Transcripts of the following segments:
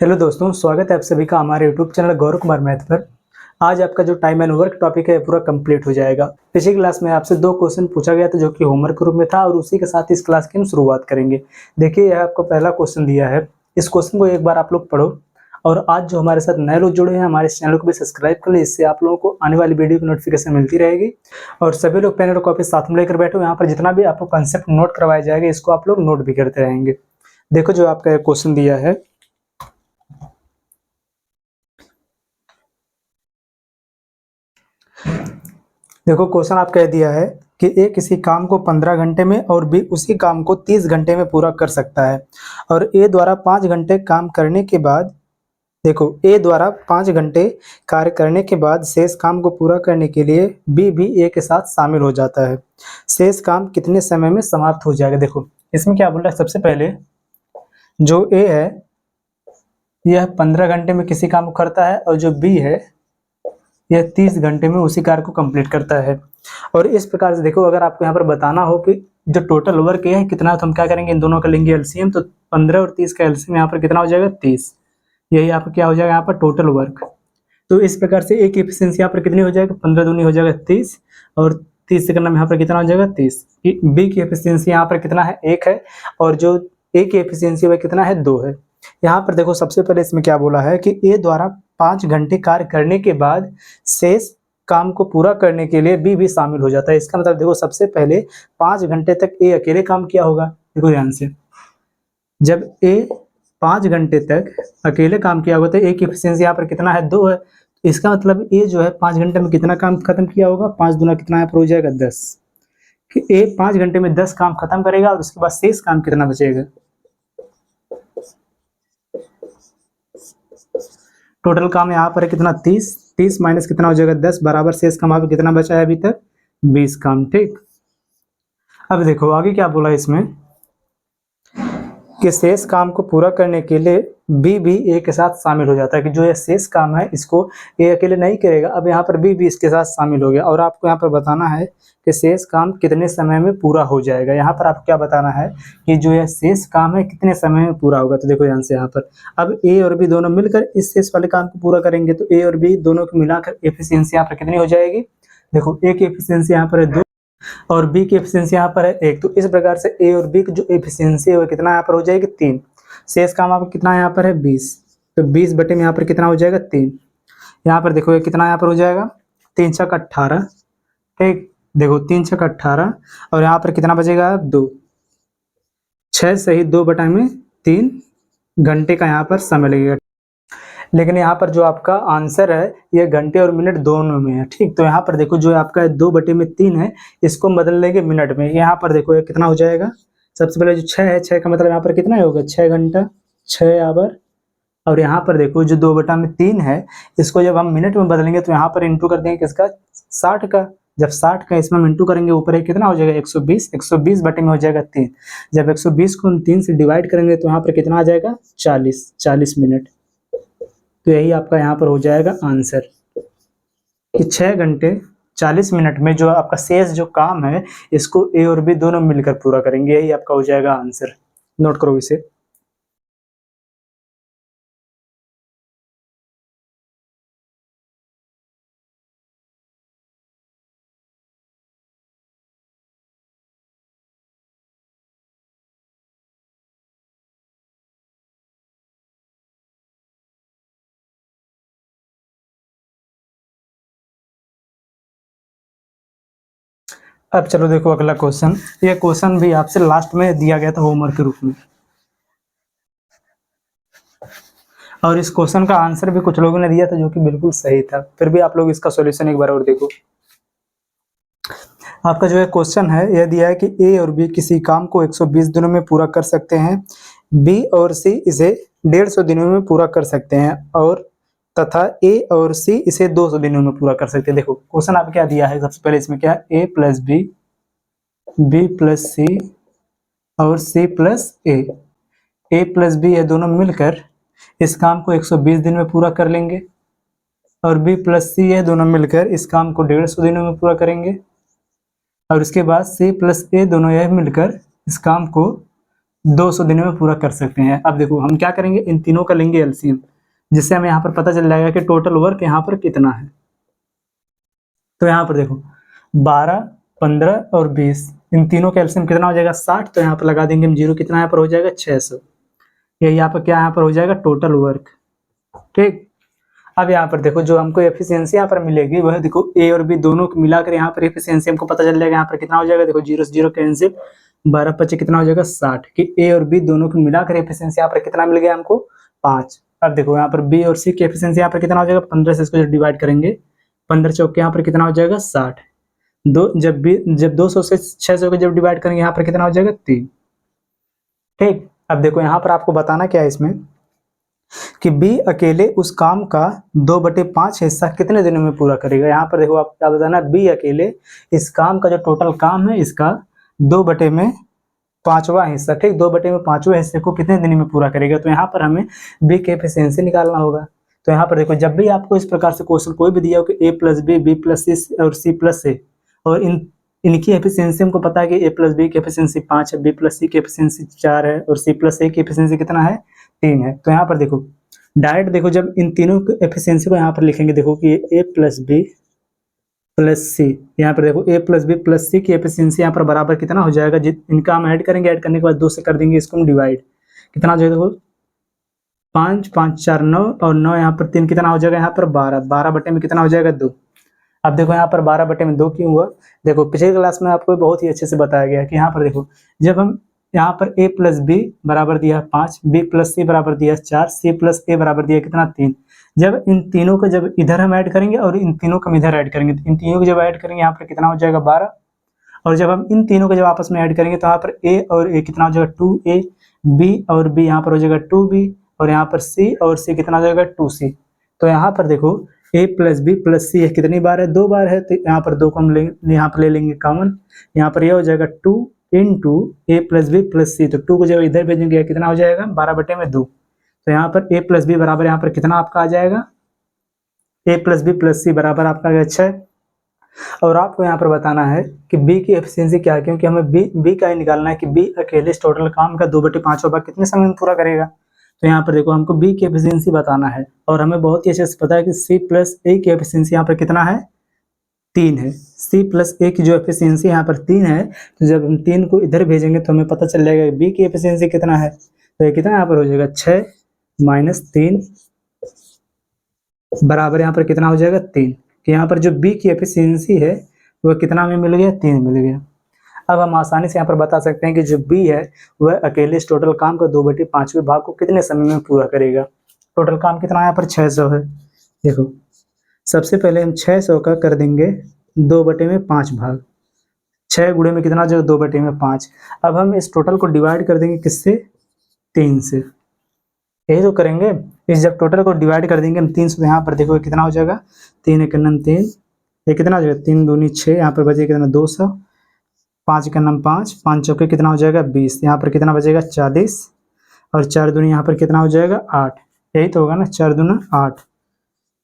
Hello दोस्तों, स्वागत है आप सभी का हमारे YouTube channel Gaurav Kumar math पर। आज आपका जो टाइम एंड वर्क टॉपिक है पूरा कंप्लीट हो जाएगा। पिछली क्लास में आपसे 2 क्वेश्चन पूछा गया था जो कि होमवर्क के रूप में था और उसी के साथ इस क्लास की हम शुरुआत करेंगे। देखिए, यह आपको पहला क्वेश्चन दिया है। इस क्वेश्चन को एक बार आप लोग पढ़ो और आज जो हमारे साथ नए लोग जुड़े हैं हमारे चैनल को भी सब्सक्राइब कर लें, इससे आप लोगों को आने वाली वीडियो की नोटिफिकेशन मिलती रहेगी। और सभी लोग पेन और कॉपी साथ में लेकर बैठो, यहाँ पर जितना भी आपको कंसेप्ट नोट करवाया जाएगा इसको आप लोग नोट भी करते रहेंगे। देखो जो आपका क्वेश्चन दिया है, देखो क्वेश्चन आपका यह दिया है कि ए किसी काम को 15 घंटे में और बी उसी काम को 30 घंटे में पूरा कर सकता है और ए द्वारा 5 घंटे काम करने के बाद, देखो ए द्वारा 5 घंटे कार्य करने के बाद शेष काम को पूरा करने के लिए बी भी ए के साथ शामिल हो जाता है। शेष काम कितने समय में समाप्त हो जाएगा। देखो इसमें क्या बोल रहा है, सबसे पहले जो ए है यह 15 घंटे में किसी काम को करता है और जो बी है यह 30 घंटे में उसी कार्य को कंप्लीट करता है। और इस प्रकार से देखो, अगर आपको यहाँ पर बताना हो कि जो टोटल वर्क है कितना, तो हम क्या करेंगे, इन दोनों का लेंगे एलसीएम। तो 15 और 30 का एलसीएम यहाँ पर कितना हो जाएगा, 30। यही आपका क्या हो जाएगा यहाँ पर टोटल वर्क। तो इस प्रकार से ए की एफिशिएंसी यहाँ पर कितनी हो जाएगा, 15 दूनी हो जाएगा 30 और 30 से करना में यहाँ पर कितना हो जाएगा 30। बी की एफिशिएंसी यहाँ पर कितना है, 1 है और जो ए की एफिशिएंसी वह कितना है, 2 है। यहाँ पर देखो सबसे पहले इसमें क्या बोला है कि ए द्वारा 5 घंटे कार्य करने के बाद शेष काम को पूरा करने के लिए बी भी शामिल हो जाता है। इसका मतलब देखो सबसे पहले 5 घंटे तक ए अकेले काम किया होगा। देखो ध्यान से, जब ए 5 घंटे तक अकेले काम किया होगा तो ए की एफिशिएंसी यहाँ पर कितना है, 2 है। इसका मतलब ए जो है 5 घंटे में कितना काम खत्म किया होगा, 5 दूना कितना यहाँ पर हो जाएगा 10। कि ए 5 घंटे में 10 काम खत्म करेगा और उसके बाद शेष काम कितना बचेगा। टोटल काम यहाँ पर है कितना, 30 माइनस कितना हो जाएगा 10 बराबर शेष काम यहाँ कितना बचा है अभी तक, 20 काम। ठीक, अब देखो आगे क्या बोला इसमें कि शेष काम को पूरा करने के लिए बी भी ए के साथ शामिल हो जाता है। कि जो ये शेष काम है इसको ए अकेले नहीं करेगा, अब यहाँ पर बी भी इसके साथ शामिल हो गया। और आपको यहाँ पर बताना है कि शेष काम कितने समय में पूरा हो जाएगा। यहाँ पर आपको क्या बताना है कि जो यह शेष काम है कितने समय में पूरा होगा। तो देखो यहाँ से यहाँ पर अब ए और बी दोनों मिलकर इस शेष वाले काम को पूरा करेंगे, तो ए और बी दोनों को मिलाकर एफिशिएंसी यहाँ पर कितनी हो जाएगी। देखो ए की एफिशिएंसी यहाँ पर है 2 और बी की एफिशिएंसी यहाँ पर है 1। तो इस प्रकार से ए और बी की जो एफिशिएंसी है वो कितना यहाँ पर हो जाएगी, 3। शेष काम आपको कितना यहाँ पर है, 20। तो 20 बटे में यहाँ पर कितना हो जाएगा, 3। यहाँ पर देखो ये कितना यहाँ पर हो जाएगा, 3 छक 18। ठीक, देखो 3 छक 18 और यहाँ पर कितना बचेगा, 2। 6 सही 2 बटा में 3 घंटे का यहाँ पर समय लगेगा। लेकिन यहाँ पर जो आपका आंसर है ये घंटे और मिनट दोनों में है। ठीक, तो यहाँ पर देखो जो आपका 2 बटे में 3 है इसको बदल लेंगे मिनट में। यहाँ पर देखो ये कितना हो जाएगा, सबसे पहले जो 6 है, 6 का मतलब यहाँ पर कितना होगा, 6 घंटा 6 आवर। और यहाँ पर देखो जो 2 बटा में 3 है इसको जब हम मिनट में बदलेंगे तो यहाँ पर इंटू कर देंगे किसका, 60 का। जब 60 का इसमें हम इंटू करेंगे ऊपर कितना हो जाएगा, 120। 120 बटे में हो जाएगा 3। जब 120 को हम 3 से डिवाइड करेंगे तो यहाँ पर कितना आ जाएगा, 40 मिनट। तो यही आपका यहाँ पर हो जाएगा आंसर कि 6 घंटे 40 मिनट में जो आपका शेष जो काम है इसको ए और बी दोनों मिलकर पूरा करेंगे। यही आपका हो जाएगा आंसर। नोट करो इसे। अब चलो देखो अगला क्वेश्चन। ये क्वेश्चन भी आपसे लास्ट में दिया गया था होमवर्क के रूप में और इस क्वेश्चन का आंसर भी कुछ लोगों ने दिया था जो कि बिल्कुल सही था। फिर भी आप लोग इसका सॉल्यूशन एक बार और देखो। आपका जो है क्वेश्चन है यह दिया है कि ए और बी किसी काम को 120 दिनों में पूरा कर सकते हैं, बी और सी इसे 150 दिनों में पूरा कर सकते हैं और तथा ए और सी इसे 200 दिनों में पूरा कर सकते हैं। देखो क्वेश्चन आप क्या दिया है, सबसे पहले इसमें क्या है, ए प्लस बी, बी प्लस सी और सी प्लस ए प्लस बी ये दोनों मिलकर इस काम को 120 दिन में पूरा कर लेंगे और बी प्लस सी ये दोनों मिलकर इस काम को 150 दिनों में पूरा करेंगे और उसके बाद सी प्लस ए दोनों यह मिलकर इस काम को 200 दिनों में पूरा कर सकते हैं। अब देखो हम क्या करेंगे, इन तीनों का लेंगे एलसीएम, जिससे हमें यहाँ पर पता चल जाएगा कि टोटल वर्क यहाँ पर कितना है। तो यहाँ पर देखो 12, 15 और 20, इन तीनों का एलसीएम कितना हो जाएगा 60। तो यहाँ पर लगा देंगे हम जीरो, कितना यहाँ पर हो जाएगा 600। यही यहाँ पर क्या यहाँ पर हो जाएगा टोटल वर्क। ठीक, अब यहाँ पर देखो जो हमको एफिशिएंसी यहाँ पर मिलेगी वह देखो ए और बी दोनों को मिलाकर यहाँ पर एफिशिएंसी हमको पता चल जाएगा यहाँ पर कितना हो जाएगा। देखो जीरो से जीरो कैंसिल, 12×5 कितना हो जाएगा 60, कि ए और बी दोनों को मिलाकर एफिशिएंसी यहाँ पर कितना मिल गया हमको 5। अब देखो यहाँ पर बी और सी की एफिशिएंसी यहाँ पर कितना हो जाएगा 15 से इसको जब डिवाइड करेंगे, 15 चौके यहाँ पर कितना हो जाएगा 60। जब 200 से 600 को जब डिवाइड करेंगे यहाँ पर कितना हो जाएगा 3। ठीक, अब देखो यहाँ पर आपको बताना क्या है इसमें कि बी अकेले उस काम का 2/5 हिस्सा कितने दिनों में पूरा करेगा। यहाँ पर देखो आपको क्या बताना है, बी अकेले इस काम का जो टोटल काम है इसका 2/5वां हिस्सा, ठीक, 2/5वें हिस्से को कितने दिन में पूरा करेगा। तो यहाँ पर हमें बी की एफिशिएंसी निकालना होगा। तो यहाँ पर देखो जब भी आपको इस प्रकार से क्वेश्चन कोई भी दिया हो कि a + b, b + c और c + a, और इनकी एफिशिएंसी हमको पता है कि a + b की एफिशिएंसी 5 है, b + c की एफिशिएंसी 4 है और c + a की एफिशिएंसी कितना है 3 है। तो यहाँ पर देखो डायरेक्ट देखो जब इन तीनों की एफिशिएंसी को यहाँ पर लिखेंगे, देखो कि a + b + c, यहाँ पर देखो a + b + c की एफिशिएंसी यहाँ पर बराबर कितना हो जाएगा, इनका हम ऐड करेंगे, ऐड करने के बाद 2 से कर देंगे इसको हम डिवाइड, कितना हो जाएगा देखो 5, 5 4 9 और 9 यहाँ पर 3, कितना हो जाएगा यहाँ पर 12, 12 बटे में कितना हो जाएगा 2। अब देखो यहाँ पर 12 बटे में 2 क्यों हुआ, देखो पिछले क्लास में आपको बहुत ही अच्छे से बताया गया कि यहाँ पर देखो जब हम यहाँ पर a + b बराबर दिया 5, b + c बराबर दिया 4, c + a बराबर दिया कितना 3, जब इन तीनों को जब इधर हम ऐड करेंगे और इन तीनों को हम इधर ऐड करेंगे, तो इन तीनों को जब ऐड करेंगे यहाँ पर कितना हो जाएगा 12, और जब हम इन तीनों को जब आपस में ऐड करेंगे तो यहाँ पर a और a कितना हो जाएगा 2a, b और b यहाँ पर हो जाएगा 2b, और यहाँ पर c और c कितना हो जाएगा 2c। तो यहाँ पर देखो a + b + c कितनी बार है 2 बार है, तो यहाँ पर 2 को हम यहाँ पर ले लेंगे कॉमन, यहाँ पर यह हो जाएगा 2 × a + b + c, तो 2 को जब इधर भेजेंगे कितना हो जाएगा 12/2। तो यहाँ पर a + b बराबर यहाँ पर कितना आपका आ जाएगा, a + b + c बराबर आपका आ गया 6। और आपको यहाँ पर बताना है कि b की एफिशिएंसी क्या है, क्योंकि हमें b का ही निकालना है कि b अकेले इस टोटल काम का 2/5वां भाग कितने समय में पूरा करेगा। तो यहाँ पर देखो हमको b की एफिशिएंसी बताना है, और हमें बहुत ही अच्छे से पता है कि c + a की एफिशिएंसी यहाँ पर कितना है 3 है। c + a की जो एफिशिएंसी यहाँ पर 3 है, तो जब हम 3 को इधर भेजेंगे तो हमें पता चल जाएगा b की एफिशिएंसी कितना है। तो ये कितना यहाँ पर हो जाएगा 6 - 3 बराबर यहाँ पर कितना हो जाएगा 3, कि यहाँ पर जो b की एफिशिएंसी है वह कितना में मिल गया 3 मिल गया। अब हम आसानी से यहाँ पर बता सकते हैं कि जो b है वह अकेले इस टोटल काम का 2/5वें भाग को कितने समय में पूरा करेगा। टोटल काम कितना यहाँ पर 600 है। देखो सबसे पहले हम 600 का कर देंगे 2/5 भाग, 6 गुणे में कितना जो 2/5। अब हम इस टोटल को डिवाइड कर देंगे किससे 3 से, यही तो करेंगे। इस जब टोटल को डिवाइड कर देंगे हम 3 से, तो यहाँ पर देखो कितना हो जाएगा 3 × 3, ये कितना हो जाएगा 3 दूनी 6, यहाँ पर बचेगा कितना 200, 5 × 5, 5 चौके कितना हो जाएगा 20, यहाँ पर कितना बचेगा 40, और 4 दूनी यहाँ पर कितना हो जाएगा 8, यही तो होगा ना 4 दूना 8,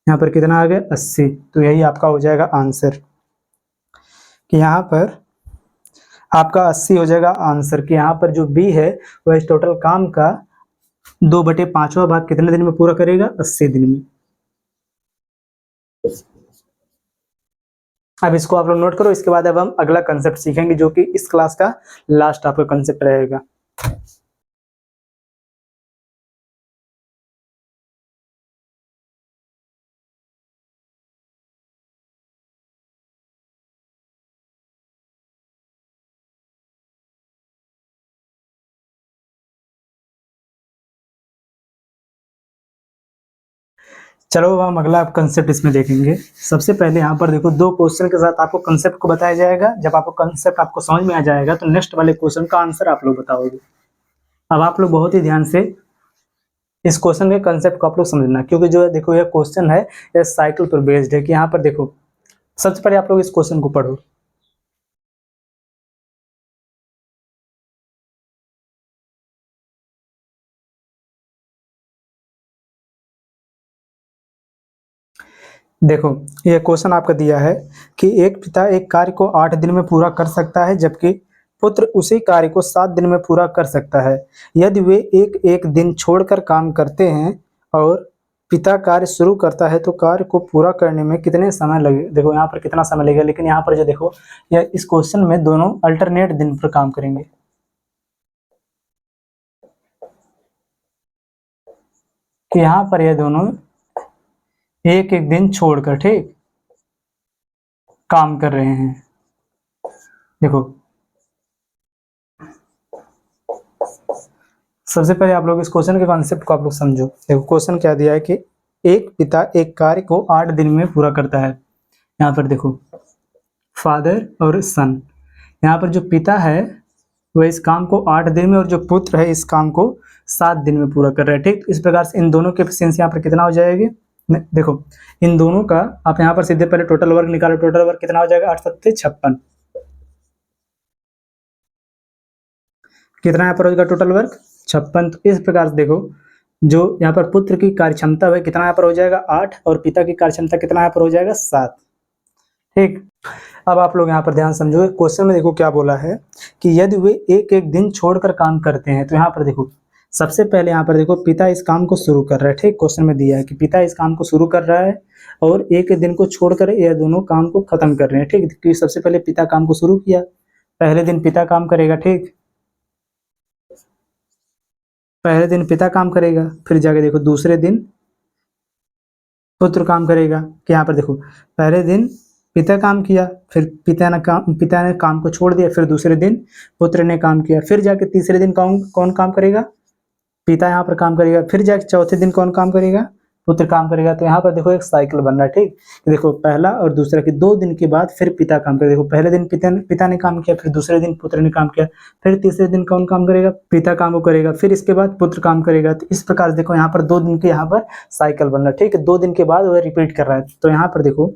यहाँ पर कितना आ गया 80। तो यही आपका हो जाएगा आंसर, कि यहाँ पर आपका 80 हो जाएगा आंसर, कि यहाँ पर जो बी है वह इस टोटल काम का 2/5वां भाग कितने दिन में पूरा करेगा 80 दिन में। अब इसको आप लोग नोट करो, इसके बाद अब हम अगला कंसेप्ट सीखेंगे जो कि इस क्लास का लास्ट आपका कंसेप्ट रहेगा। चलो अब हम अगला कंसेप्ट इसमें देखेंगे। सबसे पहले यहाँ पर देखो 2 क्वेश्चन के साथ आपको कंसेप्ट को बताया जाएगा। जब आपको कंसेप्ट आपको समझ में आ जाएगा तो नेक्स्ट वाले क्वेश्चन का आंसर आप लोग बताओगे। अब आप लोग बहुत ही ध्यान से इस क्वेश्चन के कंसेप्ट को आप लोग समझना, क्योंकि जो है देखो यह क्वेश्चन है यह साइकिल पर बेस्ड है। कि यहाँ पर देखो सबसे पहले आप लोग इस क्वेश्चन को पढ़ो। देखो ये क्वेश्चन आपका दिया है कि एक पिता एक कार्य को 8 दिन में पूरा कर सकता है, जबकि पुत्र उसी कार्य को 7 दिन में पूरा कर सकता है। यदि वे एक एक दिन छोड़कर काम करते हैं और पिता कार्य शुरू करता है तो कार्य को पूरा करने में कितने समय लगे। देखो यहाँ पर कितना समय लगेगा, लेकिन यहाँ पर जो देखो यह इस क्वेश्चन में दोनों अल्टरनेट दिन पर काम करेंगे। कि यहाँ पर यह दोनों एक एक दिन छोड़कर ठीक काम कर रहे हैं। देखो सबसे पहले आप लोग इस क्वेश्चन के कॉन्सेप्ट को आप लोग समझो। देखो क्वेश्चन क्या दिया है कि एक पिता एक कार्य को 8 दिन में पूरा करता है। यहाँ पर देखो फादर और सन, यहाँ पर जो पिता है वह इस काम को 8 दिन में और जो पुत्र है इस काम को 7 दिन में पूरा कर रहा है। ठीक, इस प्रकार से इन दोनों के एफिशिएंसी यहाँ पर कितना हो जाएगी। देखो इन दोनों का आप यहाँ पर सीधे पहले टोटल वर्क निकालो। टोटल वर्क कितना हो जाएगा, 8 7 56। कितना यहाँ पर हो जाएगा टोटल वर्क 56। तो इस प्रकार से देखो जो यहाँ पर पुत्र की कार्य क्षमता है कितना यहाँ पर हो जाएगा 8 और पिता की कार्य क्षमता कितना यहाँ पर हो जाएगा 7। ठीक, अब आप लोग यहाँ पर ध्यान समझो। क्वेश्चन में देखो क्या बोला है कि यदि वे एक एक दिन छोड़कर काम करते हैं तो यहाँ पर देखो सबसे पहले यहाँ पर देखो पिता इस काम को शुरू कर रहा है। ठीक, क्वेश्चन में दिया है कि पिता इस काम को शुरू कर रहा है और एक दिन को छोड़कर यह दोनों काम को खत्म कर रहे हैं। ठीक, क्योंकि सबसे पहले पिता काम को शुरू किया, पहले दिन पिता काम करेगा। ठीक, पहले दिन पिता काम करेगा, फिर जाके देखो दूसरे दिन पुत्र काम करेगा। कि यहाँ पर देखो पहले दिन पिता काम किया, फिर पिता ने काम को छोड़ दिया, फिर दूसरे दिन पुत्र ने काम किया, फिर जाके तीसरे दिन कौन काम करेगा, पिता यहाँ पर काम करेगा, फिर जाके चौथे दिन कौन काम करेगा, पुत्र काम करेगा। तो यहाँ पर देखो एक साइकिल बन रहा है। ठीक, देखो पहला और दूसरा के 2 दिन के बाद फिर पिता काम करेगा। देखो पहले दिन पिता ने काम किया, फिर दूसरे दिन पुत्र ने काम किया, फिर तीसरे दिन कौन काम करेगा, पिता काम को करेगा, फिर इसके बाद पुत्र काम करेगा। तो इस प्रकार देखो यहाँ पर 2 दिन के यहाँ पर साइकिल बन रहा है। ठीक है, 2 दिन के बाद वह रिपीट कर रहा है। तो यहाँ पर देखो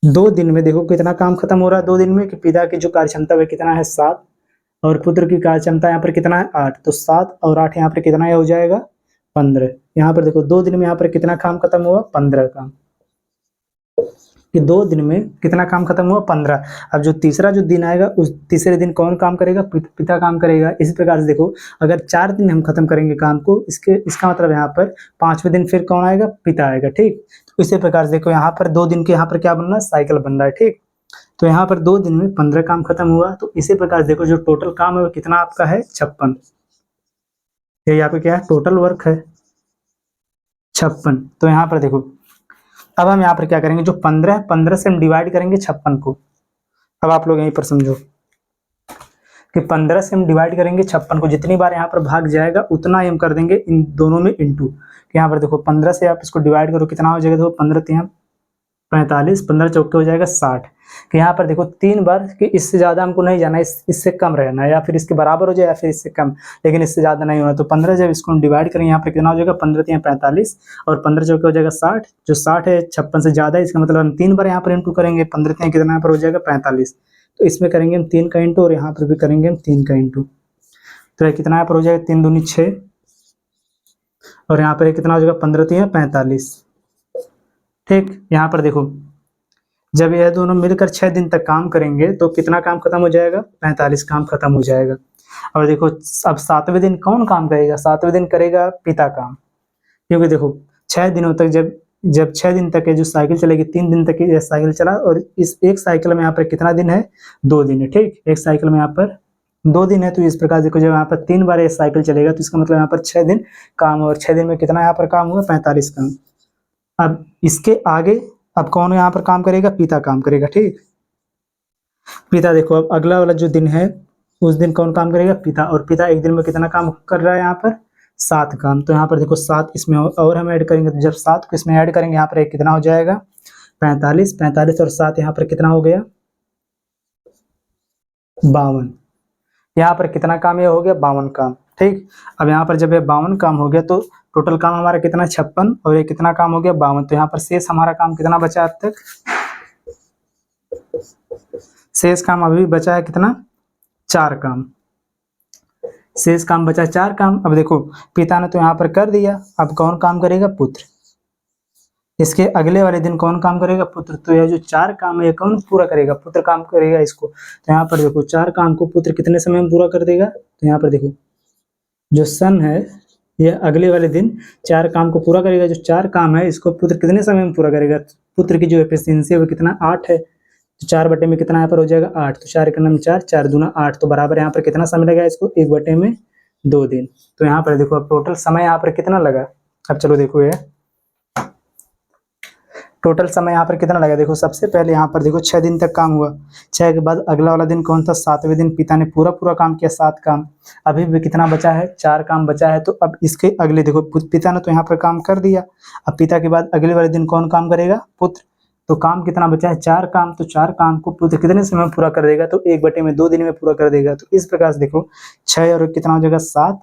2 दिन में देखो कितना काम खत्म हो रहा है। 2 दिन में कि पिता की जो कार्य क्षमता है कितना है 7 और पुत्र की कार्य क्षमता यहाँ पर कितना है 8। तो 7 और 8 यहाँ पर कितना हो जाएगा 15। यहाँ पर देखो 2 दिन में यहाँ पर कितना काम खत्म हुआ 15 काम। कि 2 दिन में कितना काम खत्म हुआ 15। अब जो तीसरा जो दिन आएगा उस तीसरे दिन कौन काम करेगा, पिता काम करेगा। इसी प्रकार से देखो अगर 4 दिन हम खत्म करेंगे काम को, इसका मतलब यहाँ पर 5वें दिन फिर कौन आएगा, पिता आएगा। ठीक, तो इसी प्रकार से देखो यहाँ पर 2 दिन के यहाँ पर क्या बन रहा है, साइकिल बन रहा है। ठीक, तो यहाँ पर 2 दिन में 15 काम खत्म हुआ। तो इसी प्रकार देखो जो टोटल काम है वो कितना आपका है 56। ये यहाँ पे क्या है, टोटल वर्क है 56। तो यहाँ पर देखो अब हम यहाँ पर क्या करेंगे, जो 15 से हम डिवाइड करेंगे 56 को। अब आप लोग यहीं पर समझो कि 15 से हम डिवाइड करेंगे 56 को, जितनी बार यहाँ पर भाग जाएगा उतना ही हम कर देंगे इन दोनों में इंटू। यहाँ पर देखो 15 से आप इसको डिवाइड करो कितना हो जाएगा, देखो 15 3 45, 15 चौके हो जाएगा 60। कि यहाँ पर देखो 3 बार कि इससे ज़्यादा हमको नहीं जाना, इससे कम रहना है, या फिर इसके बराबर हो जाए या फिर इससे कम, लेकिन इससे ज़्यादा नहीं होना। तो 15 जब इसको हम डिवाइड करेंगे यहाँ पर कितना हो जाएगा, 15 3 45 और 15 चौके हो जाएगा 60। जो 60 है 56 से ज़्यादा है, इसका मतलब हम 3 बार यहाँ पर इंटू करेंगे। 15 3 कितना यहाँ पर हो जाएगा 45। तो इसमें करेंगे हम 3 का इंटू और यहाँ पर भी करेंगे हम 3 का इंटू। तो कितना यहाँ पर हो जाएगा 3 दूनी 6 और यहाँ पर कितना हो जाएगा 15 3 45। ठीक, यहाँ पर देखो जब यह दोनों मिलकर 6 दिन तक काम करेंगे तो कितना काम खत्म हो जाएगा, 45 काम खत्म हो जाएगा। और देखो अब 7वें दिन कौन काम करेगा, 7वें दिन करेगा पिता काम। क्योंकि देखो 6 दिनों तक जब 6 दिन तक ये जो साइकिल चलेगी, 3 दिन तक ये साइकिल चला और इस एक साइकिल में यहाँ पर कितना दिन है, 2 दिन है। ठीक, एक साइकिल में यहाँ पर 2 दिन है। तो इस प्रकार देखो जब यहाँ पर 3 बार ये साइकिल चलेगा तो इसका मतलब यहाँ पर 6 दिन काम, और 6 दिन में कितना यहाँ पर काम हुआ 45 काम। अब इसके आगे अब कौन यहाँ पर काम करेगा, पिता काम करेगा। ठीक, पिता देखो अब अगला वाला जो दिन है उस दिन कौन काम करेगा, पिता। और पिता एक दिन में कितना काम कर रहा है यहाँ पर 7 काम। तो यहाँ पर देखो 7 इसमें और हम ऐड करेंगे, तो जब 7 को इसमें ऐड करेंगे यहाँ पर कितना हो जाएगा 45। 45 और 7 यहाँ पर कितना हो गया 52। यहाँ पर कितना काम ये हो गया 52 काम। ठीक, अब यहाँ पर जब ये 52 काम हो गया तो टोटल काम हमारा कितना 56 और ये कितना काम हो गया 52। तो यहाँ पर शेष हमारा काम कितना बचा अब तक, शेष काम अभी बचा है कितना 4 काम। शेष काम बचा 4 काम। अब देखो पिता ने तो यहाँ पर कर दिया, अब कौन काम करेगा, पुत्र। इसके अगले वाले दिन कौन काम करेगा? पुत्र। तो यह जो 4 काम है ये कौन पूरा करेगा? पुत्र काम करेगा इसको। तो यहाँ पर देखो 4 काम को पुत्र कितने समय में पूरा कर देगा? तो यहाँ पर देखो जो सन है यह अगले वाले दिन 4 काम को पूरा करेगा। जो 4 काम है इसको पुत्र कितने समय में पूरा करेगा? पुत्र की जो एफिशिएंसी है वो कितना? 8 है। तो 4 बटे में कितना यहाँ पर हो जाएगा? 8। तो 4 का नाम 4, 4 दूना 8, तो बराबर यहाँ पर कितना समय लगेगा इसको? 1 बटे में 2 दिन। तो यहाँ पर देखो अब टोटल समय यहाँ पर कितना लगा? अब चलो देखो ये टोटल समय यहाँ पर कितना लगा? देखो सबसे पहले यहाँ पर देखो 6 दिन तक काम हुआ। 6 के बाद अगला वाला दिन कौन था? 7वें दिन पिता ने पूरा काम किया, 7 काम। अभी भी कितना बचा है? 4 काम बचा है। तो अब इसके अगले देखो पिता ने तो यहाँ पर काम कर दिया। अब पिता के बाद अगले वाले दिन कौन काम करेगा? पुत्र। तो काम कितना बचा है? 4 काम। तो 4 काम को पुत्र कितने समय में पूरा कर देगा? तो 1 बटे में 2 दिन में पूरा कर देगा। तो इस प्रकार से देखो 6 और कितना हो जाएगा? 7।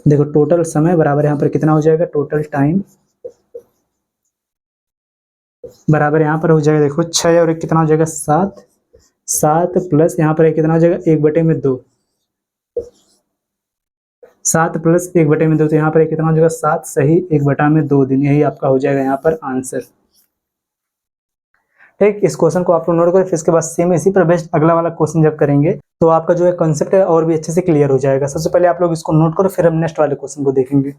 देखो टोटल समय बराबर यहाँ पर कितना हो जाएगा? टोटल टाइम बराबर यहाँ पर हो जाएगा देखो 6 और 1 कितना हो जाएगा? 7। 7 प्लस यहाँ पर कितना हो जाएगा? 1 बटे में 2। 7 प्लस 1 बटे में 2, तो यहाँ पर कितना हो जाएगा? 7 सही 1 बटा में 2 दिन। यही आपका हो जाएगा यहाँ पर आंसर। ठीक, इस क्वेश्चन को आप लोग नोट करें। फिर इसके बाद सेम इसी पर बेस्ड अगला वाला क्वेश्चन जब करेंगे तो आपका जो है कॉन्सेप्ट है और भी अच्छे से क्लियर हो जाएगा। सबसे पहले आप लोग इसको नोट करो, फिर हम नेक्स्ट वाले क्वेश्चन को देखेंगे।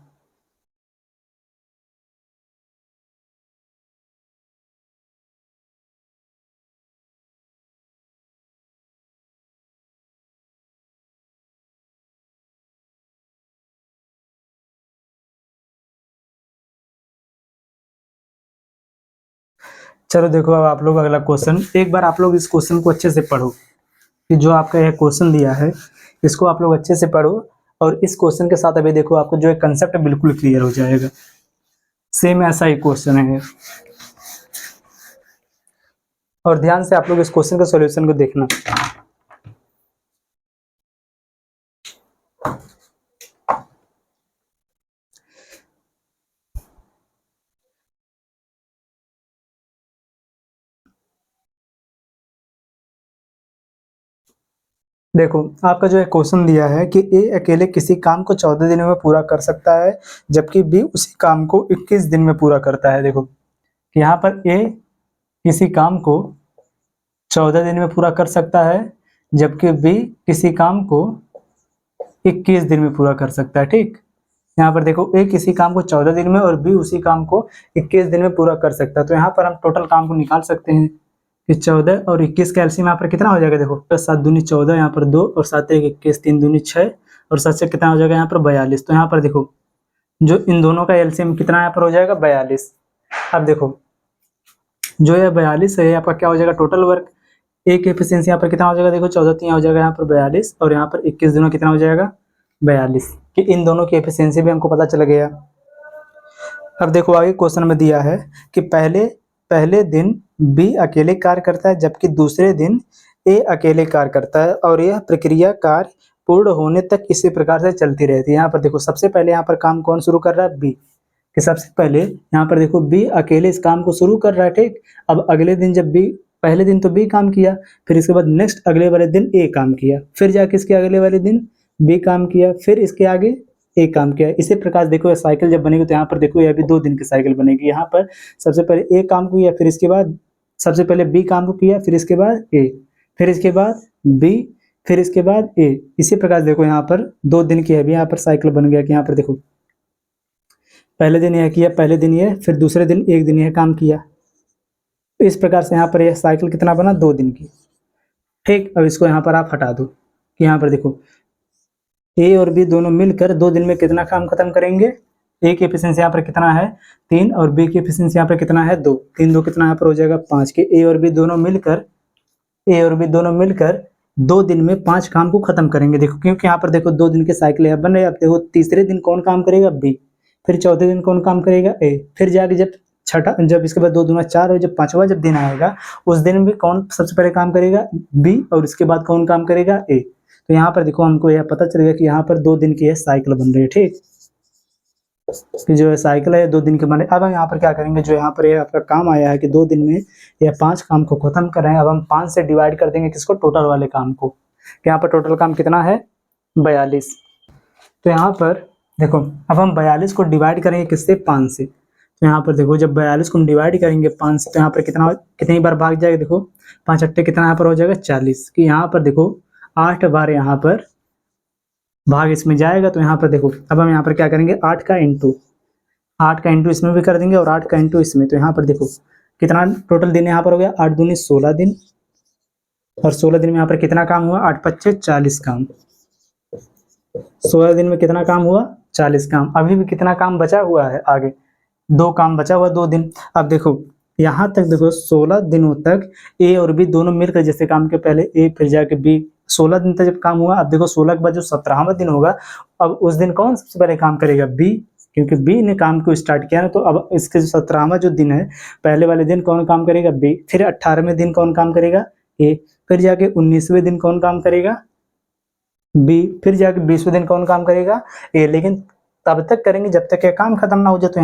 चलो देखो अब आप लोग अगला क्वेश्चन, एक बार आप लोग इस क्वेश्चन को अच्छे से पढ़ो कि जो आपका यह क्वेश्चन दिया है इसको आप लोग अच्छे से पढ़ो, और इस क्वेश्चन के साथ अभी देखो आपको जो है कंसेप्ट बिल्कुल क्लियर हो जाएगा। सेम ऐसा ही क्वेश्चन है और ध्यान से आप लोग इस क्वेश्चन के सॉल्यूशन को देखना। देखो आपका जो है क्वेश्चन दिया है कि ए अकेले किसी काम को 14 दिनों में पूरा कर सकता है जबकि बी उसी काम को 21 दिन में पूरा करता है। देखो यहाँ पर ए किसी काम को 14 दिन में पूरा कर सकता है जबकि बी किसी काम को 21 दिन में पूरा कर सकता है। ठीक, यहाँ पर देखो ए किसी काम को 14 दिन में और बी उसी काम को 21 दिन में पूरा कर सकता है। तो यहाँ पर हम टोटल काम को निकाल सकते हैं कि 14 और 21 का एलसीएम यहाँ पर कितना हो जाएगा? देखो 7 दूनी 14, यहाँ पर 2 और 7 1 21, 3 दूनी 6 और 7 से कितना हो जाएगा? यहाँ पर 42। तो यहाँ पर देखो जो इन दोनों का एलसीएम कितना यहाँ पर हो जाएगा? 42। अब देखो जो ये 42 है आपका क्या हो जाएगा? Total work. ए की एफिशिएंसी यहाँ पर कितना हो जाएगा? देखो 14 3 हो जाएगा यहाँ पर 42 और यहाँ पर 21 दिनों कितना हो जाएगा? 42। कि इन दोनों की एफिशिएंसी भी हमको पता चल गया। अब देखो आगे क्वेश्चन में दिया है कि पहले दिन बी अकेले कार्य करता है जबकि दूसरे दिन ए अकेले कार्य करता है और यह प्रक्रिया कार्य पूर्ण होने तक इसी प्रकार से चलती रहती है। यहाँ पर देखो सबसे पहले यहाँ पर काम कौन शुरू कर रहा है? बी। कि सबसे पहले यहाँ पर देखो बी अकेले इस काम को शुरू कर रहा है। ठीक, अब अगले दिन जब बी, पहले दिन तो बी काम किया, फिर इसके बाद नेक्स्ट अगले वाले दिन ए काम किया, फिर जाके इसके अगले वाले दिन बी काम किया, फिर इसके आगे ए काम किया। इसी प्रकार देखो ये साइकिल जब बनेगी तो यहाँ पर देखो ये अभी 2 दिन की साइकिल बनेगी। यहाँ पर सबसे पहले ए काम को किया, फिर इसके बाद सबसे पहले बी काम को किया, फिर इसके बाद ए, फिर इसके बाद बी, फिर इसके बाद ए। इसी प्रकार देखो यहाँ पर 2 दिन की अभी यहाँ पर साइकिल बन गया कि यहाँ पर देखो पहले दिन यह किया, पहले दिन यह, फिर दूसरे दिन 1 दिन यह काम किया। तो इस प्रकार से यहाँ पर यह साइकिल कितना बना? 2 दिन की। ठीक, अब इसको यहाँ पर आप हटा दो कि यहाँ पर देखो ए और बी दोनों मिलकर 2 दिन में कितना काम खत्म करेंगे? ए की एफिशिएंसी यहाँ पर कितना है? 3 और बी की एफिशिएंसी यहाँ पर कितना है? 2। 3 2 कितना यहाँ पर हो जाएगा? 5 के ए और बी दोनों मिलकर 2 दिन में 5 काम को खत्म करेंगे। देखो क्योंकि यहाँ पर देखो 2 दिन के साइकिल यहाँ बन रहे। अब देखो तीसरे दिन कौन काम करेगा? बी। फिर चौथे दिन कौन काम करेगा? ए। फिर जाके जब इसके बाद 2 दूना 4 और जब 5वां जब दिन आएगा उस दिन भी कौन सबसे पहले काम करेगा? बी, और इसके बाद कौन काम करेगा? ए। तो यहाँ पर देखो हमको यह पता चलेगा कि यहाँ पर 2 दिन की यह साइकिल बन रही है। ठीक, कि जो है साइकिल है 2 दिन के बने। अब हम यहाँ पर क्या करेंगे? जो यहाँ पर यह आपका काम आया है कि 2 दिन में यह 5 काम को खत्म कर रहे हैं। अब हम 5 से डिवाइड कर देंगे किसको? टोटल वाले काम को। यहाँ पर टोटल काम कितना है? 42। तो यहाँ पर देखो अब हम 42 को डिवाइड करेंगे किससे? 5 से। तो यहाँ पर देखो जब 42 को हम डिवाइड करेंगे 5 से, तो यहाँ पर कितनी बार भाग जाएगा, देखो 5 अट्ठे कितना यहाँ पर हो जाएगा 40, कि यहाँ पर देखो 8 बार यहाँ पर भाग इसमें जाएगा। तो यहाँ पर देखो अब हम यहाँ पर क्या करेंगे, 8 का इंटू इसमें भी कर देंगे और 8 का इंटू इसमें। तो यहाँ पर देखो कितना टोटल दिन यहाँ पर हो गया, 8 दूनी 16 दिन, और 16 दिन में यहाँ पर कितना काम हुआ, 8 पच्चे 40 काम। 16 दिन में कितना काम हुआ, 40 काम। अभी भी कितना काम बचा हुआ है आगे, 2 काम बचा हुआ, 2 दिन। अब देखो यहाँ तक देखो 16 दिनों तक ए और बी दोनों मिलकर, जैसे काम के पहले ए फिर जाके बी, 16 दिन तक जब काम हुआ। अब देखो 16 के बाद जो 17वां दिन होगा, अब उस दिन कौन सबसे पहले काम करेगा, बी, क्योंकि बी ने काम को स्टार्ट किया ना। तो अब इसके जो 17वां जो दिन है, पहले वाले दिन कौन काम करेगा, बी। फिर 18वें दिन कौन काम करेगा, ए। फिर जाके 19वें दिन कौन काम करेगा, बी। फिर जाके 20वें दिन कौन काम करेगा, ए। लेकिन तब तक करेंगे जब तक ये काम खत्म ना हो जाए।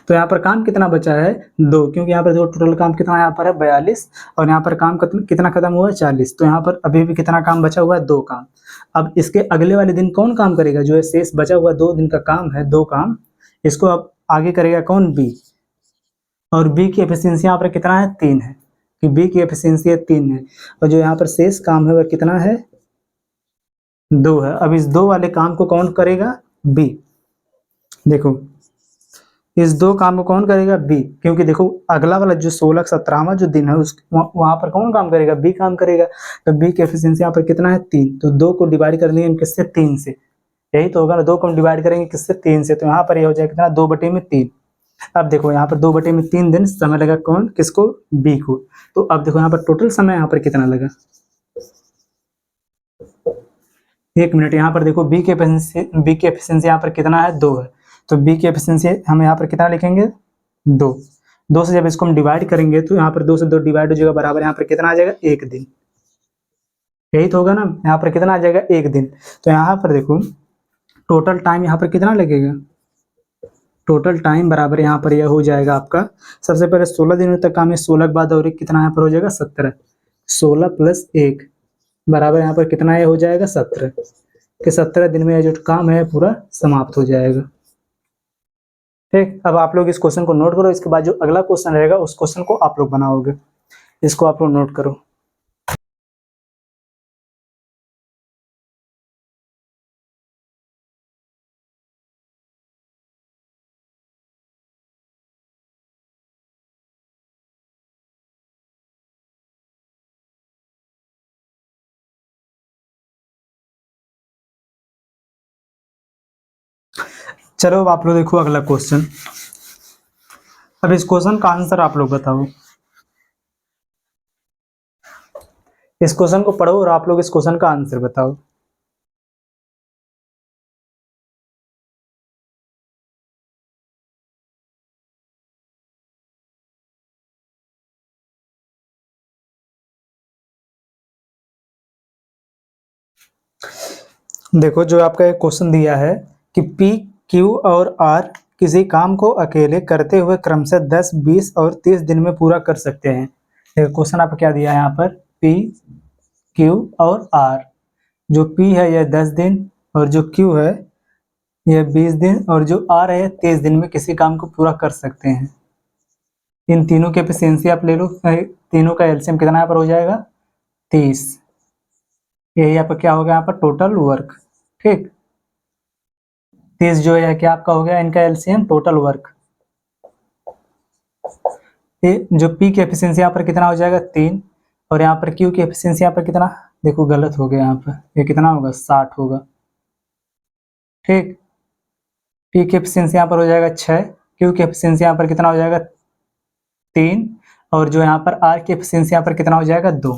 तो यहाँ पर काम कितना बचा है, 2, क्योंकि यहाँ पर देखो टोटल काम कितना यहाँ पर है 42, और यहाँ पर काम कितना खत्म हुआ है 40। तो यहाँ पर अभी भी कितना काम बचा हुआ है, 2 काम। अब इसके अगले वाले दिन कौन काम करेगा, जो है शेष बचा हुआ 2 दिन का काम है, 2 काम, इसको अब आगे करेगा कौन, बी। और बी की एफिशिएंसी यहाँ पर कितना है, 3 है, कि बी की एफिशिएंसी 3 है। और जो यहाँ पर शेष काम है वह कितना है, 2 है। अब इस 2 वाले काम को कौन करेगा, बी। देखो इस 2 काम को कौन करेगा, बी, क्योंकि देखो अगला वाला जो 16 17वां जो दिन है उस वहां पर कौन काम करेगा, बी काम करेगा। तो बी की एफिशिएंसी यहाँ पर कितना है, 3। तो 2 को डिवाइड कर देंगे किससे, 3 से, यही तो होगा ना, 2 को हम डिवाइड करेंगे किससे, 3 से। तो यहाँ पर ये हो जाएगा कितना, 2/3। अब देखो यहाँ पर 2/3 दिन समय लगा कौन, किसको, बी को। तो अब देखो यहाँ पर टोटल समय यहाँ पर कितना लगा, 1 मिनट। यहाँ पर देखो बी की एफिशिएंसी यहाँ पर कितना है, 2 है। तो बी की एफिशिएंसी हम यहाँ पर कितना लिखेंगे, 2 से जब इसको हम डिवाइड करेंगे तो यहाँ पर 2 से 2 डिवाइड हो जाएगा, बराबर यहाँ पर कितना आ जाएगा, 1 दिन। यही तो होगा ना, यहाँ पर कितना आ जाएगा, 1 दिन। तो यहाँ पर देखो टोटल टाइम यहाँ पर कितना लगेगा, टोटल टाइम बराबर यहाँ पर यह हो जाएगा आपका, सबसे पहले 16 दिनों तक काम है, 16 के बाद और एक कितना यहाँ पर हो जाएगा, 17। 16 + 1 बराबर यहाँ पर कितना ये हो जाएगा, 17, कि 17 दिन में यह जो काम है पूरा समाप्त हो जाएगा। ठीक, अब आप लोग इस क्वेश्चन को नोट करो, इसके बाद जो अगला क्वेश्चन रहेगा उस क्वेश्चन को आप लोग बनाओगे, इसको आप लोग नोट करो। चलो अब आप लोग देखो अगला क्वेश्चन। अब इस क्वेश्चन का आंसर आप लोग बताओ। इस क्वेश्चन को पढ़ो और आप लोग इस क्वेश्चन का आंसर बताओ। देखो जो आपका एक क्वेश्चन दिया है कि पी, क्यू और आर किसी काम को अकेले करते हुए क्रमशः 10, 20 और 30 दिन में पूरा कर सकते हैं। देखो क्वेश्चन आपको क्या दिया है यहाँ पर, पी, क्यू और आर। जो पी है यह 10 दिन, और जो क्यू है यह 20 दिन, और जो आर है 30 दिन में किसी काम को पूरा कर सकते हैं। इन तीनों की एफिशिएंसी आप ले लो, तीनों का एलसीएम कितना यहाँ पर हो जाएगा, 30। यही आपका क्या होगा यहाँ पर, टोटल वर्क। ठीक, 30 जो है क्या आपका हो गया इनका एलसीएम, टोटल वर्क। ये जो पी की एफिशिएंसी यहाँ पर कितना हो जाएगा, 3, और यहाँ पर क्यू की एफिशिएंसी यहाँ पर कितना, देखो गलत हो गया यहाँ पर, ये कितना होगा, 60 होगा। ठीक, पी की एफिशिएंसी यहाँ पर हो जाएगा 6, क्यू की एफिशिएंसी यहाँ पर कितना हो जाएगा, 3, और जो यहाँ पर आर की एफिशिएंसी यहाँ पर कितना हो जाएगा, 2।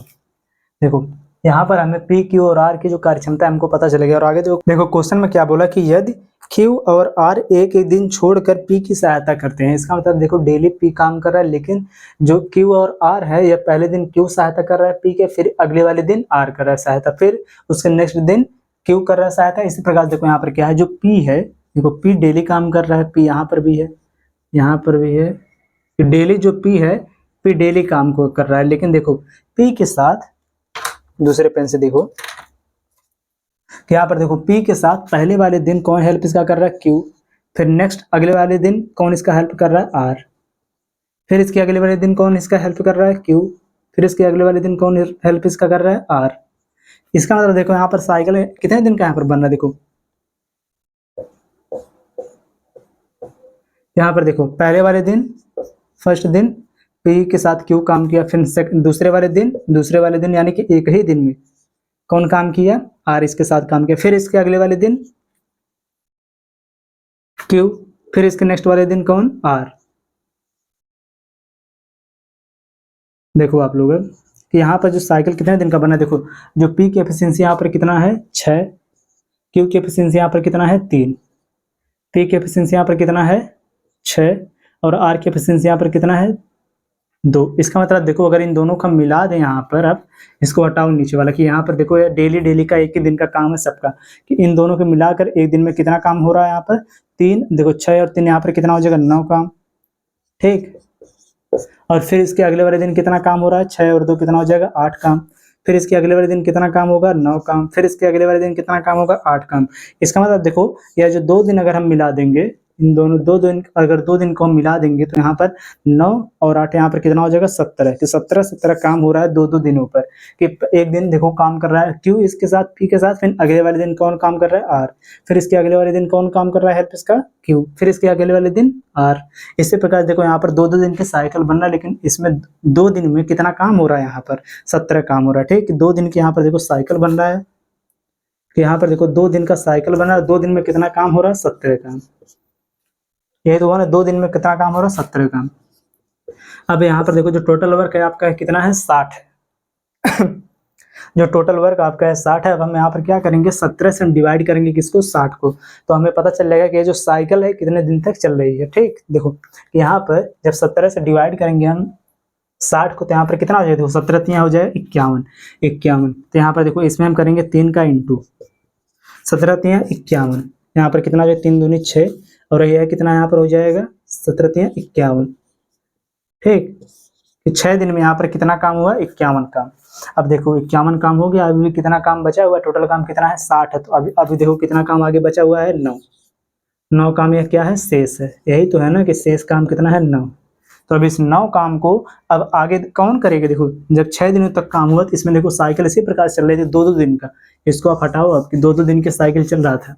देखो यहाँ पर हमें पी, क्यू और आर की जो कार्यक्षमता है हमको पता चलेगा। और आगे देखो क्वेश्चन में क्या बोला कि यदि क्यू और आर एक एक दिन छोड़कर पी की सहायता करते हैं, इसका मतलब देखो डेली पी काम कर रहा है, लेकिन जो क्यू और आर है यह पहले दिन क्यू सहायता कर रहा है पी के, फिर अगले वाले दिन आर कर रहा है सहायता, फिर उसके नेक्स्ट दिन क्यू कर रहा है सहायता। इसी प्रकार देखो यहाँ पर क्या है, जो पी है, देखो पी डेली काम कर रहा है, पी यहाँ पर भी है, यहाँ पर भी है, डेली जो पी है, पी डेली काम को कर रहा है। लेकिन देखो पी के साथ दूसरे पेन से देखो कि यहाँ पर देखो पी के साथ पहले वाले दिन कौन हेल्प इसका कर रहा है, क्यू। फिर नेक्स्ट अगले वाले दिन कौन इसका हेल्प कर रहा है, आर। फिर इसके अगले वाले दिन कौन इसका हेल्प कर रहा है, क्यू। फिर इसके अगले वाले दिन कौन हेल्प इसका कर रहा है, आर। इसका मतलब देखो यहाँ पर साइकिल कितने दिन का यहाँ पर बन रहा है, देखो यहाँ पर देखो पहले वाले दिन, फर्स्ट दिन पी के साथ क्यू काम किया, फिर दूसरे वाले दिन यानी कि एक ही दिन में कौन काम किया, आर इसके साथ काम किया। फिर इसके अगले वाले दिन क्यू, फिर इसके नेक्स्ट वाले दिन कौन, आर। देखो आप लोग कि यहाँ पर जो साइकिल कितने दिन का बना है, देखो जो पी की एफिशिएंसी यहाँ पर कितना है 6, क्यू की एफिशिएंसी यहाँ पर कितना है 3, पी की एफिशिएंसी यहाँ पर कितना है 6 और आर की एफिशिएंसी यहाँ पर कितना है 2। इसका मतलब देखो अगर इन दोनों का मिला दें यहाँ पर, अब इसको हटाओ नीचे वाला, कि यहाँ पर देखो ये डेली का एक ही दिन का काम है सबका, कि इन दोनों को मिलाकर एक दिन में कितना काम हो रहा है यहाँ पर 3। देखो 6 और 3 यहाँ पर कितना हो जाएगा 9 काम, ठीक। और फिर इसके अगले वाले दिन कितना काम हो रहा है 6 और 2 कितना हो जाएगा 8 काम। फिर इसके अगले वाले दिन कितना काम होगा 9 काम। फिर इसके अगले वाले दिन कितना काम होगा 8 काम। इसका मतलब देखो यह जो 2 दिन अगर हम मिला देंगे, इन दोनों 2 दिन, अगर 2 दिन को हम मिला देंगे तो यहाँ पर 9 और 8 यहाँ पर कितना हो जाएगा 17। तो 17 काम हो रहा है 2 दिनों पर, कि एक दिन देखो काम कर रहा है क्यू इसके साथ पी के साथ, फिर अगले वाले दिन कौन काम कर रहा है आर, फिर इसके अगले वाले दिन कौन काम कर रहा है हेल्प इसका क्यू, फिर इसके अगले वाले दिन आर। इसी प्रकार देखो यहाँ पर 2 दिन के साइकिल बन रहा है, लेकिन इसमें 2 दिन में कितना काम हो रहा है यहाँ पर 17 काम हो रहा है, ठीक। 2 दिन के यहाँ पर देखो साइकिल बन रहा है, कि यहाँ पर देखो 2 दिन का साइकिल बन रहा है, 2 दिन में कितना काम हो रहा है 17 काम। ये तो हुआ ना 2 दिन में कितना काम हो रहा है 17 काम। अब यहाँ पर देखो जो टोटल वर्क है आपका कितना है 60 जो टोटल वर्क आपका है 60 है। अब हम यहाँ पर क्या करेंगे 17 से हम डिवाइड करेंगे किसको 60 को, तो हमें पता चल जाएगा कि ये जो साइकिल है कितने दिन तक चल रही है, ठीक। देखो यहाँ पर जब 17 से डिवाइड करेंगे हम 60 को, तो यहाँ पर कितना हो जाएगा, देखो 17 यहाँ हो जाएगा 51। तो यहाँ पर देखो इसमें हम करेंगे 3 का इंटू 17 यहाँ 51, यहाँ पर कितना हो जाएगा 3 दूनी 6 और यह कितना यहाँ पर हो जाएगा 17 यहाँ 51, ठीक। 6 दिन में यहाँ पर कितना काम हुआ 51 काम। अब देखो 51 काम हो गया, अभी भी कितना काम बचा हुआ है, टोटल काम कितना है 60 है, तो अभी देखो कितना काम आगे बचा हुआ है 9 काम। यह क्या है शेष है, यही तो है ना कि शेष काम कितना है 9। तो अब इस 9 काम को अब आगे कौन करेगा, देखो जब 6 दिनों तक काम हुआ तो इसमें देखो साइकिल इसी प्रकार चल रही थी 2 दिन का, इसको आप हटाओ अब कि 2 दिन की साइकिल चल रहा था,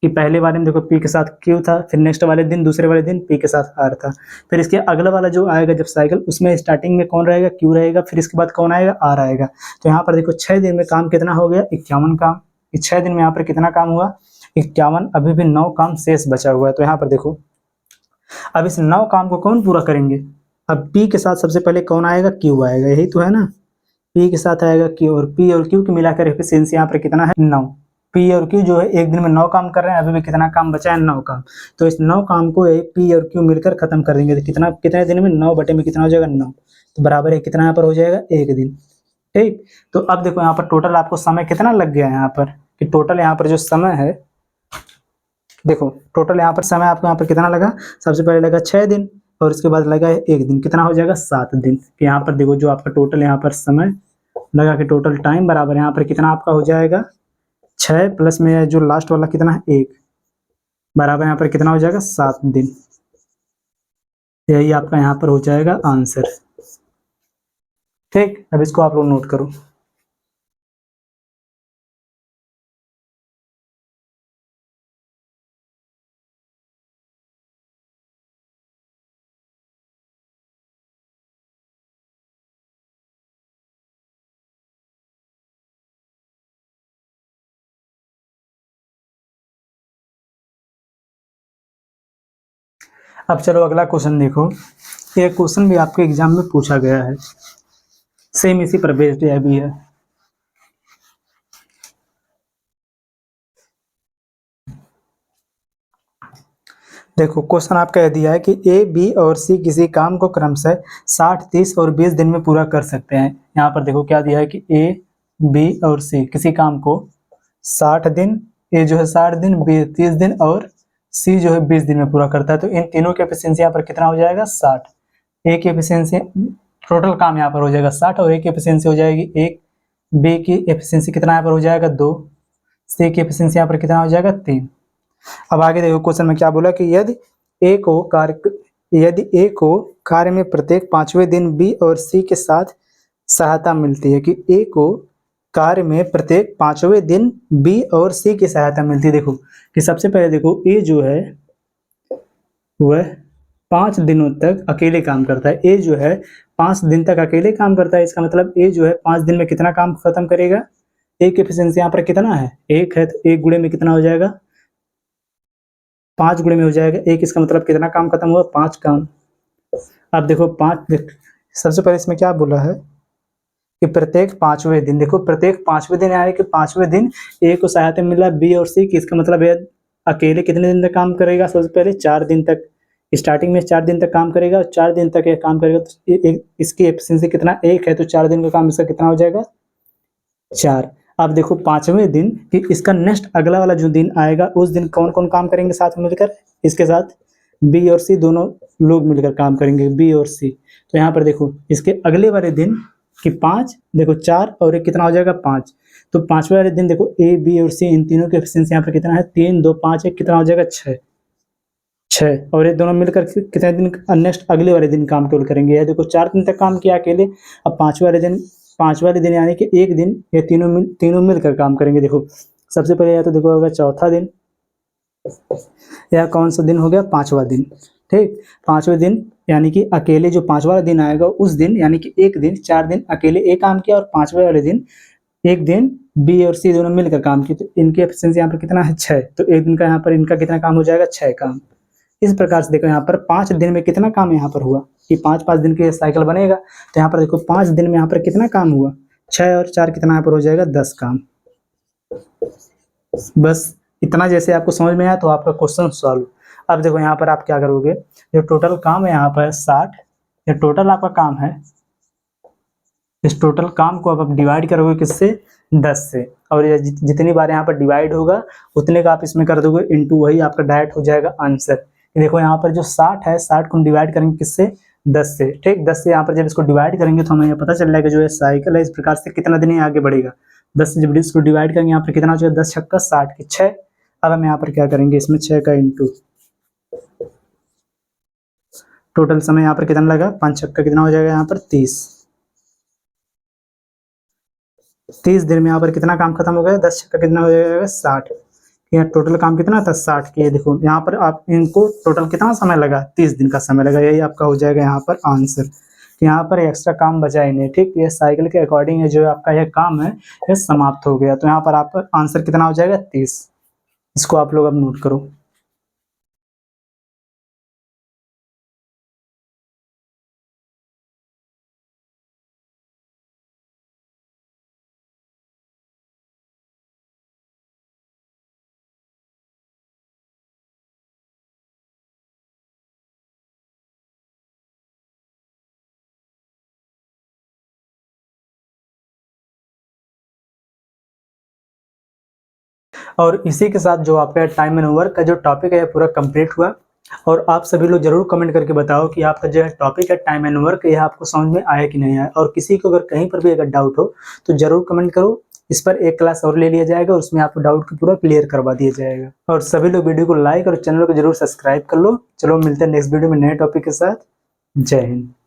कि पहले वाले में देखो पी के साथ क्यू था, फिर नेक्स्ट वाले दिन दूसरे वाले दिन पी के साथ आर था, फिर इसके अगला वाला जो आएगा जब साइकिल उसमें स्टार्टिंग में कौन रहेगा क्यू रहेगा, फिर इसके बाद कौन आएगा आर आएगा। तो यहाँ पर देखो 6 दिन में काम कितना हो गया 51 काम। इस 6 दिन में यहाँ पर कितना काम हुआ 51, अभी भी 9 काम शेष बचा हुआ है। तो यहाँ पर देखो अब इस 9 काम को कौन पूरा करेंगे, अब पी के साथ सबसे पहले कौन आएगा क्यू आएगा, यही तो है ना, पी के साथ आएगा क्यू, और पी और क्यू की मिलाकर एफिशिएंसी यहाँ पर कितना है 9। पी और क्यू जो है एक दिन में 9 काम कर रहे हैं, अभी भी कितना काम बचा है 9 काम। तो इस 9 काम को पी और क्यू मिलकर खत्म कर देंगे, तो कितने दिन में 9 बटे में कितना हो जाएगा 9, तो बराबर है कितना यहाँ पर हो जाएगा 1 दिन, ठीक। तो अब देखो यहाँ पर टोटल आपको समय कितना लग गया यहाँ पर, कि टोटल यहाँ पर जो समय है, देखो टोटल यहाँ पर समय आपको यहाँ पर कितना लगा, सबसे पहले लगा 6 दिन और उसके बाद लगा 1 दिन, कितना हो जाएगा 7 दिन। यहाँ पर देखो जो आपका टोटल यहाँ पर समय लगा कि टोटल टाइम बराबर यहाँ पर कितना आपका हो जाएगा 6 प्लस में जो लास्ट वाला कितना है 1, बराबर यहाँ पर कितना हो जाएगा 7 दिन। यही आपका यहाँ पर हो जाएगा आंसर, ठीक। अब इसको आप लोग नोट करो। अब चलो अगला क्वेश्चन देखो, ये क्वेश्चन भी आपके एग्जाम में पूछा गया है, सेम इसी पर बेस्ड यह भी है। देखो क्वेश्चन आपका यह दिया है कि ए बी और सी किसी काम को क्रमशः 60 30 और 20 दिन में पूरा कर सकते हैं। यहाँ पर देखो क्या दिया है कि ए बी और सी किसी काम को 60 दिन, ए जो है 60 दिन, बी 30 दिन और सी जो है 20 दिन में पूरा करता है। तो इन तीनों की एफिशिएंसी यहाँ पर कितना हो जाएगा 60। ए की एफिशिएंसी टोटल काम यहाँ पर हो जाएगा 60 और ए की एफिशिएंसी हो जाएगी 1, बी की एफिशिएंसी कितना यहाँ पर हो जाएगा 2, सी की एफिशिएंसी यहाँ पर कितना हो जाएगा 3। अब आगे देखो क्वेश्चन में क्या बोला कि यदि ए को कार्य में प्रत्येक 5वें दिन बी और सी के साथ सहायता मिलती है, कि ए को कार्य में प्रत्येक 5वें दिन बी और सी की सहायता मिलती है। देखो कि सबसे पहले देखो ए जो है वह 5 दिनों तक अकेले काम करता है। ए जो है 5 दिन तक अकेले काम करता है, इसका मतलब ए जो है 5 दिन में कितना काम खत्म करेगा। ए की एफिशिएंसी यहाँ पर कितना है, 1 है, तो 1 गुणे में कितना हो जाएगा, 5 गुणे में हो जाएगा 1, इसका मतलब कितना काम खत्म हुआ, 5 काम। अब देखो 5, सबसे पहले इसमें क्या बोला है कि प्रत्येक 5वें दिन, देखो प्रत्येक 5वें दिन यानी कि 5वें दिन ए को सहायता मिला बी और सी की, इसका मतलब है अकेले कितने दिन तक काम करेगा, सबसे पहले 4 दिन तक, स्टार्टिंग में 4 दिन तक काम करेगा, और 4 दिन तक ये काम करेगा तो इसकी एफिशिएंसी कितना, 1 है, तो 4 दिन का काम इसका कितना हो जाएगा, 4। अब देखो 5वें दिन कि इसका नेक्स्ट अगला वाला जो दिन आएगा उस दिन कौन कौन काम करेंगे साथ में मिलकर, इसके साथ बी और सी दोनों लोग मिलकर काम करेंगे, बी और सी। तो यहाँ पर देखो इसके अगले वाले दिन कि 5, देखो 4 और एक कितना हो जाएगा 5, तो 5वें वाले दिन देखो ए बी और सी इन तीनों की एफिशिएंसी यहाँ पर कितना है, 3 2 5 1 कितना हो जाएगा 6, और ये दोनों मिलकर कितने दिन नेक्स्ट अगले वाले दिन काम केवल करेंगे। ये देखो 4 दिन तक काम किया अकेले, अब 5 वाले दिन यानी कि एक दिन ये तीनों मिलकर काम करेंगे। देखो सबसे पहले या तो देखो होगा चौथा दिन, यह कौन सा दिन हो गया, 5वां दिन, ठीक। 5वें दिन यानी कि अकेले जो 5वां वाला दिन आएगा उस दिन यानी कि एक दिन 4 दिन अकेले ए काम किया, और 5वें वाले दिन एक दिन बी और सी दोनों मिलकर काम किए, तो इनकी एफिशिएंसी यहाँ पर कितना है, 6, तो एक दिन का यहाँ पर इनका कितना काम हो जाएगा, 6 काम। इस प्रकार से देखो यहाँ पर 5 दिन में कितना काम यहाँ पर हुआ, कि 5-5 दिन की साइकिल बनेगा, तो यहाँ पर देखो 5 दिन में यहाँ पर कितना काम हुआ, 6 और 4 कितना यहाँ पर हो जाएगा, 10 काम। बस इतना जैसे आपको समझ में आया तो आपका क्वेश्चन सॉल्व। अब देखो यहाँ पर आप क्या करोगे, जो टोटल काम है यहाँ पर 60, ये टोटल आपका काम है, इस टोटल काम को अब आप डिवाइड करोगे किससे, 10 से, और ये जितनी बार यहाँ पर डिवाइड होगा उतने का आप इसमें कर दोगे इनटू, वही आपका डायरेक्ट हो जाएगा आंसर। देखो यहाँ पर जो 60 है, 60 को डिवाइड करेंगे किससे, 10 से, ठीक। 10 से यहाँ पर जब इसको डिवाइड करेंगे तो हमें ये पता चल जाएगा जो ये साइकिल है इस प्रकार से कितना दिन आगे बढ़ेगा। 10 से जब इसको डिवाइड करेंगे यहाँ पर कितना हो जाएगा, 10 छक्का 60 की 6। अब हम यहाँ पर क्या करेंगे, इसमें 6 का इंटू, टोटल समय यहाँ पर कितना लगा, 5 छक्का कितना हो जाएगा यहाँ पर 30 दिन में यहाँ पर कितना काम खत्म हो गया, 10 छक्का कितना हो जाएगा 60। यहाँ टोटल काम कितना था, 60 के। देखो यहाँ पर आप इनको टोटल कितना समय लगा, 30 दिन का समय लगा, यही आपका हो जाएगा यहाँ पर आंसर। यहाँ पर एक्स्ट्रा काम बचा ही नहीं, ठीक। ये साइकिल के अकॉर्डिंग जो आपका यह काम है यह समाप्त हो गया, तो यहाँ पर आपका आंसर कितना हो जाएगा, 30। इसको आप लोग अब नोट करो। और इसी के साथ जो आपका टाइम एंड वर्क का जो टॉपिक है पूरा कंप्लीट हुआ। और आप सभी लोग जरूर कमेंट करके बताओ कि आपका जो है टॉपिक है टाइम एंड वर्क, यह आपको समझ में आया कि नहीं आया। और किसी को अगर कहीं पर भी अगर डाउट हो तो जरूर कमेंट करो, इस पर एक क्लास और ले लिया जाएगा, उसमें आपको डाउट को पूरा क्लियर करवा दिया जाएगा। और सभी लोग वीडियो को लाइक और चैनल को जरूर सब्सक्राइब कर लो। चलो मिलते हैं नेक्स्ट वीडियो में नए टॉपिक के साथ। जय हिंद।